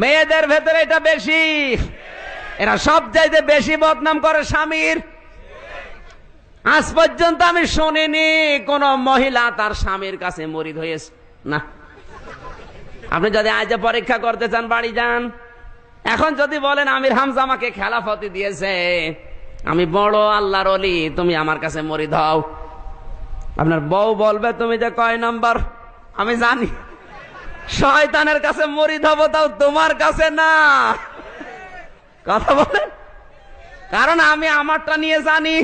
মেয়েদের ভেতরে এটা বেশি, এরা সব চাইতে বেশি বদনাম করে স্বামীর। আজ পর্যন্ত আমি শুনিনি কোন মহিলা তার স্বামীর কাছে মুরিদ হয়েছে না। আপনি যদি আজ পরীক্ষা করতে চান বাড়ি যান। এখন যদি বলেন আমির হামজা আমাকে খেলাফতি দিয়েছে, আমি বড় আল্লাহর ওলি, তুমি আমার কাছে মুরিদ হও, আপনার বউ বলবে তুমি যে কয় নাম্বার আমি জানি, শয়তানের কাছে মুরিদ হবো, তাও তোমার কাছে না। কথা বলেন, কারণ আমি আমারটা নিয়ে জানি।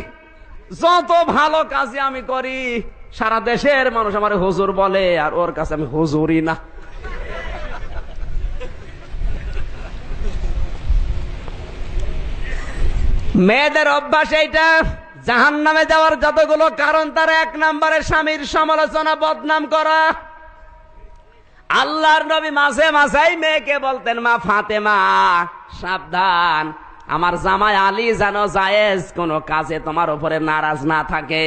যত ভালো কাজে আমি করি, সারা দেশের মানুষ আমার হুজুর বলে, আর ওর কাছে আমি হুজুরই না। মেয়েদের অভ্যাস এইটা, জাহান্নামে যাওয়ার যতগুলো কারণ তার এক নম্বরে স্বামীর সমালোচনা, বদনাম করা। আল্লাহর নবী মাঝে মাঝেই মেয়েকে বলতেন, মা ফাতেমা সাবধান, আমার জামাই আলী যেন জায়েজ কোন কাজে তোমার উপরে নারাজ না থাকে।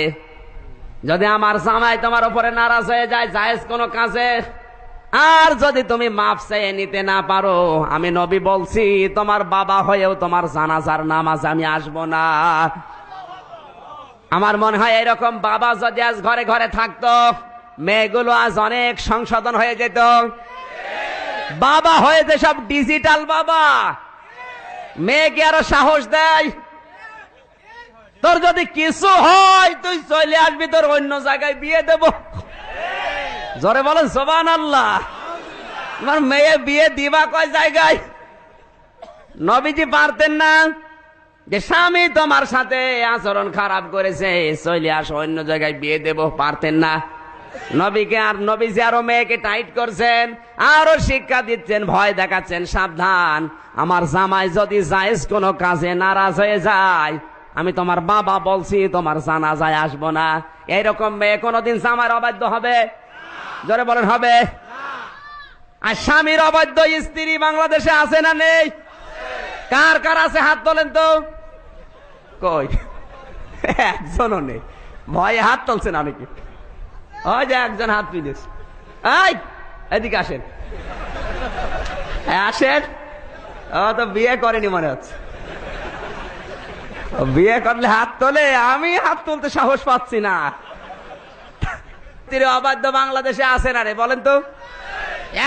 যদি আমার জামাই তোমার উপরে নারাজ হয়ে যায় জায়েজ কোন কাজে, আর যদি তুমি মাফ চেয়ে নিতে না পারো, আমি নবী বলছি তোমার বাবা হয়েও তোমার জানাজার নামাজ আমি আসবো না। আমার মনে হয় এরকম বাবা যদি আজ ঘরে ঘরে থাকতো, মেয়েগুলো আজ অনেক সংশোধন হয়ে যেত। বাবা হয়েছে সব ডিজিটাল বাবা, মেয়েকে আরো সাহস দেয়। তোর যদি কিছু হয় তুই চলে আসবি, তোর অন্য জায়গায় বিয়ে দেব। জোরে বলেন সুবহানাল্লাহ। তোমার মেয়ে বিয়ে দিবা কয় জায়গায়? নবীজি পারতেন না যে স্বামী তোমার সাথে আচরণ খারাপ করেছে, চলে আসো অন্য জায়গায় বিয়ে দেব? পারতেন না। নবীকে আর নবীজি আরো মেয়েকে টাইট করছেন, আরো শিক্ষা দিচ্ছেন, ভয় দেখাচ্ছেন, সাবধান, আমার জামাই যদি জায়েজ কোনো কাজে নারাজ হয়ে যায়, আমি তোমার বাবা বলছি তোমার জানাজায় আসবো না। এইরকম মেয়ে কোনোদিন জামাইয়ের অবাধ্য হবে? জোরে বলেন হবে? আর স্বামীর অবাধ্য স্ত্রী বাংলাদেশে আছে না নেই? কার কার আছে হাত তোলেন তো। কই একজনও নেই, ভয়ে হাত তুলছেন অনেকে। ওই যে একজন হাত তুলেছে, এই এদিকে আসেন, আসেন। ও তো বিয়ে করেনি মনে হচ্ছে। বিয়ে করলে হাত তোলে, আমি হাত তুলতে সাহস পাচ্ছি না। অবাধ্য বাংলাদেশে আছে না রে বলেন তো?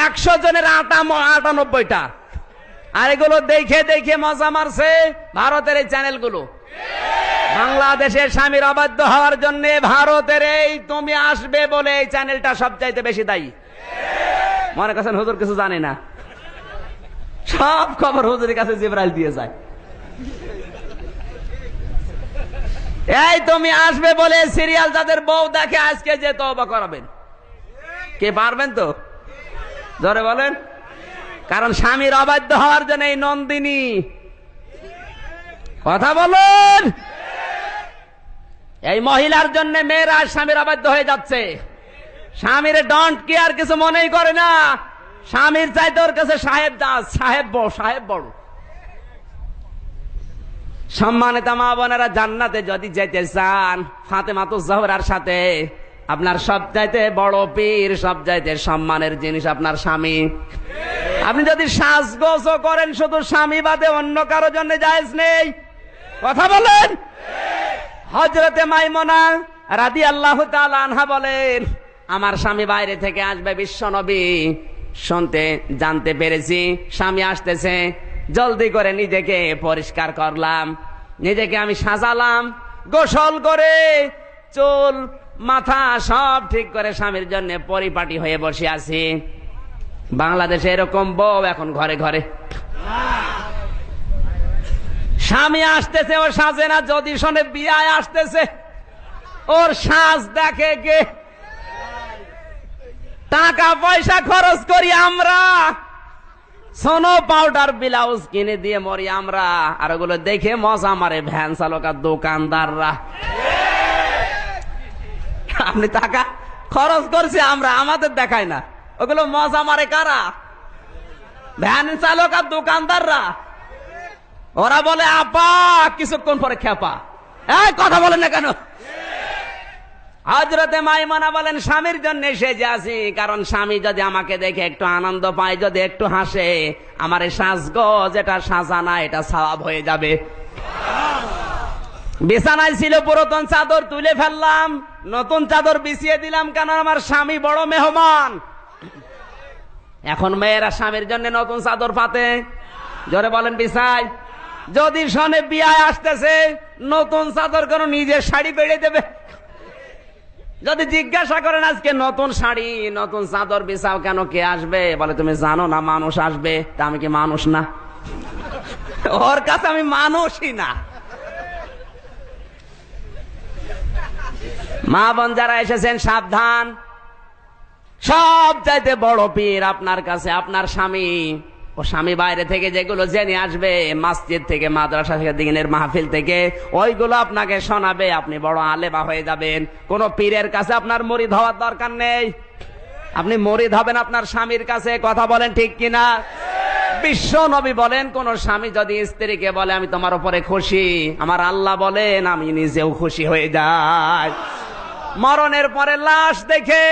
100 জনের 98টা। আর এগুলো দেখে দেখে মজা মারছে ভারতের এই চ্যানেলগুলো। বাংলাদেশের স্বামীর অবাধ্য হওয়ার জন্য ভারতের এই তুমি আসবে বলে এই চ্যানেলটা সবচাইতে বেশি দায়ী। মনে করছেন হুজুর কিছু জানে না? সব খবর হুজুরের কাছে জিবরাইল দিয়ে যায়। এই তুমি আসবে বলে সিরিয়াল যাদের বউ দেখে, আজকে যে তওবা করাবেন, কে পারবেন তো? জোরে বলেন। কারণ স্বামীর অবাধ্য হওয়ার জন্য এই নন্দিনী। কথা বলুন। এই মহিলার জন্য মেয়েরা স্বামীর অবাধ্য হয়ে যাচ্ছে। স্বামীর ডন্ট কেয়ার কিছু মনেই করে না। স্বামীর চাইতে ওর কাছে সাহেব দাস, সাহেব বড়, সাহেব বড়। সম্মানিত মা বোনেরা, জান্নাতে যদি যেতে চান ফাতেমাতুজ জাহরার সাথে, আপনার সবচাইতে বড় পীর, সবচাইতে সম্মানের জিনিস আপনার স্বামী। আপনি যদি সাজগোজও করেন শুধু স্বামী বাদে অন্য কারো জন্য জায়েজ নেই। কথা বলেন। হযরতে মাইমুনা রাদিয়াল্লাহু তাআলা আনহা বলেন, আমার স্বামী বাইরে থেকে আসবে বিশ্বনবী শুনতে জানতে পেরেছি, স্বামী আসতেছে, জলদি করে নিজেকে পরিষ্কার করলাম, নিজেকে আমি সাজালাম, গোসল করে চুল মাথা সব ঠিক করে স্বামীর জন্য পরিপাটি হয়ে বসে আছি। বাংলাদেশে এরকম বউ এখন ঘরে ঘরে। স্বামী আসতেছে, ও সাজে না, যদি শোনে বিয়ায় আসতেছে, ওর সাজ দেখে কে? টাকা পয়সা খরচ করি আমরা, সোনো পাউডার ব্লাউজ কিনে দিয়ে মরি আমরা, আর ওগুলো দেখে মজা মারে ভ্যান চালক আর দোকানদাররা। আপনি টাকা খরচ করছে আমরা, আমাদের দেখায় না, ওগুলো মজা মারে কারা? ভ্যান চালক আর দোকানদাররা। ওরা বলে আপা, কিছুক্ষণ পরে খেপা। এই কথা বলেন না কেন? হযরতে মাইমুনা বলেন স্বামীর জন্য সেজে আছি, কারণ স্বামী যদি আমাকে দেখে একটু আনন্দ পায়, যদি একটু হাসে, আমার এই সাজগোজ যেটা সাজানা এটা সওয়াব হয়ে যাবে। বিছানায় ছিল পুরাতন চাদর, তুলে ফেললাম, নতুন চাদর বিছিয়ে দিলাম, কারণ আমার স্বামী বড় মেহমান। এখন মেয়েরা স্বামীর জন্য নতুন চাদর পাতে, জোরে বলেন বিছাই। যদি শোনে বিয়ায় আসতেছে, নতুন চাদর কেন, নিজের শাড়ি বেড়ে দেবে। যদি জিজ্ঞাসা করেন আজকে নতুন শাড়ি নতুন চাদর বিছাও কেন, কে আসবে, বলে তুমি জানো না মানুষ আসবে। তা আমি কি মানুষ না? ওর কাছে আমি মানুষই না। মা বোন যারা এসেছেন সাবধান, সব চাইতে বড় পীর আপনার কাছে আপনার স্বামী। ও স্বামী বাইরে থেকে যেগুলো জেনে আসবে, মসজিদ থেকে, মাদ্রাসা থেকে, দিনের মাহফিল থেকে, ওইগুলো আপনাকে শোনাবে, আপনি বড় আলেমা হয়ে যাবেন। কোন পীরের কাছে আপনার মুরিদ হওয়ার দরকার নেই, আপনি মুরিদ হবেন আপনার স্বামীর কাছে। কথা বলেন ঠিক কিনা? বিশ্ব নবী বলেন, কোন স্বামী যদি স্ত্রীকে বলে আমি তোমার উপরে খুশি, আমার আল্লাহ বলেন আমি নিজেও খুশি হয়ে যাই। মরণের পরে লাশ দেখে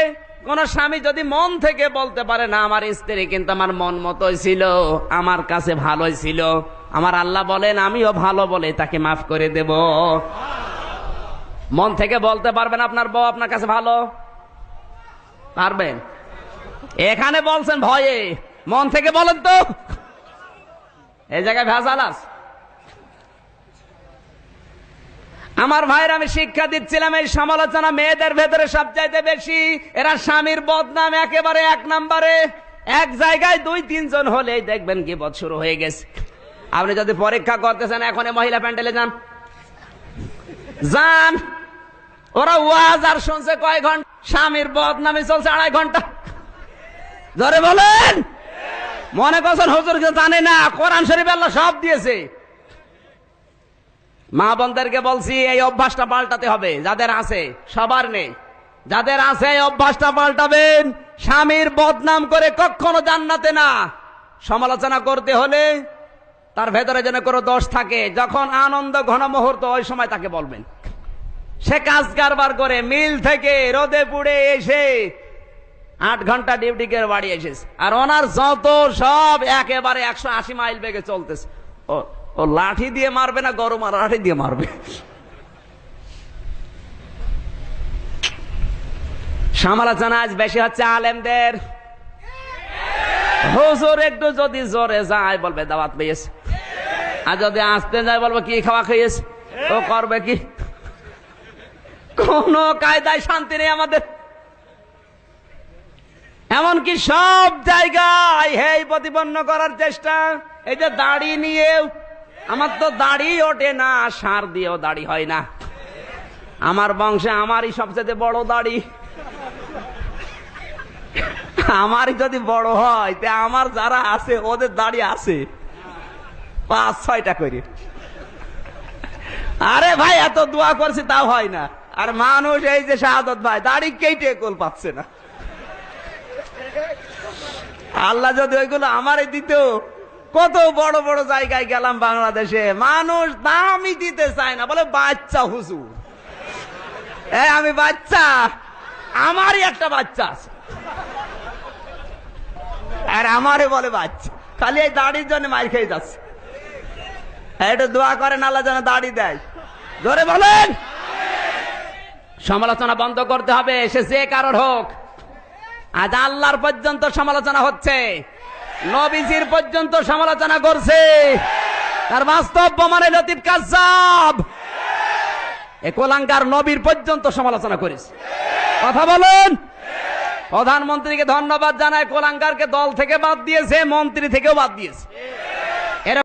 কোন স্বামী যদি মন থেকে বলতে পারে না আমার স্ত্রী কিন্তু আমার মন মতোই ছিল, আমার কাছে ভালোই ছিল, আমার আল্লাহ বলেন আমিও ভালো বলে তাকে মাফ করে দেব। মন থেকে বলতে পারবেন আপনার বউ আপনার কাছে ভালো? পারবেন? এখানে বলছেন ভয়ে, মন থেকে বলেন তো। এই জায়গায় ভেজাল আছে। আমার ভাইয়ের আমি শিক্ষা দিচ্ছিলাম, এই সমালোচনা মেয়েদের ভেতরে সবচাইতে বেশি। এরা স্বামীর বদনাম একেবারে 1 নম্বরে। এক জায়গায় 2-3 জন হলেই দেখবেন গীবত শুরু হয়ে গেছে। আপনি যদি পরীক্ষা করতেছেন, এখন মহিলা প্যান্ডেলে যান, যান, ওরা ওয়াজ আর শুনছে কয় ঘন্টা, স্বামীর বদনামে চলছে 2.5 ঘন্টা। ধরে বলেন, মনে করছেন হুজুর জানে না, কোরআন শরীফ আল্লাহ সব দিয়েছে। মা বোনদেরকে বলছি এই অভ্যাসটা পাল্টাতে হবে, যাদের আছে, সবার নেই, যাদের আছে এই অভ্যাসটা পাল্টাবেন। স্বামীর বদনাম করে কখনো জান্নাতে না। সমালোচনা করতে হলে তার ভেতরে যেন কোনো দোষ থাকে, যখন আনন্দ ঘন মুহূর্ত ওই সময় তাকে বলবেন। সে কাজ কারবার করে মিল থেকে রোদে পুড়ে এসে 8 ঘন্টা ডিউটি করে বাড়ি এসেছে, আর ওনার যত সব একেবারে 180 মাইল বেগে চলতেছে। ও লাঠি দিয়ে মারবে না গরম আর লাঠি দিয়ে মারবে। সমালোচনা আজ বেশি হচ্ছে আলেমদের। হুজুর একটু যদি জোরে যায় বলবে দাওয়াত পেয়েছে, আর যদি আসতে যায় বলবো কি খাওয়া খেয়েছে। ও করবে কি? কোন কায়দায় শান্তি নেই আমাদের। এমনকি সব জায়গায় হেই প্রতিপন্ন করার চেষ্টা। এই যে দাড়ি নিয়েও, আমার তো দাড়ি ওঠে না, সার দিয়েও দাড়ি হয় না। আমার বংশে আমারই সবচেয়ে বড় দাড়ি। আমারই যদি বড় হয়, তে আমার যারা আছে ওদের দাড়ি আছে 5-6টা করে। আরে ভাই এত দোয়া করছি তাও হয় না। আর মানুষ এই যে শাহাদত ভাই দাড়ি কেটে কোল পাচ্ছে না। আল্লাহ যদি ওইগুলো আমারই দিত, কত বড় বড় জায়গায় গেলাম বাংলাদেশে, মানুষ দামই দিতে চায় না, বলে বাচ্চা হুজুর। আমি বাচ্চা, আমারই একটা বাচ্চা আছে, আর আমারে বলে বাচ্চা। খালি এই দাড়ির জন্য মার খেয়ে যাচ্ছে। একটু দোয়া করেন আল্লাহ যেন দাড়ি দেয়। ধরে বলেন, সমালোচনা বন্ধ করতে হবে, সে যে কারোর হোক। আজ আল্লাহর পর্যন্ত সমালোচনা হচ্ছে, নবীজির পর্যন্ত সমালোচনা করছে। তার বাস্তব প্রমাণে লতিফ কাজ্জাব এ কোলাঙ্গার নবীর পর্যন্ত সমালোচনা করেছে। কথা বলেন। প্রধানমন্ত্রীকে ধন্যবাদ জানায়, কোলাঙ্গারকে দল থেকে বাদ দিয়েছে, মন্ত্রী থেকেও বাদ দিয়েছে।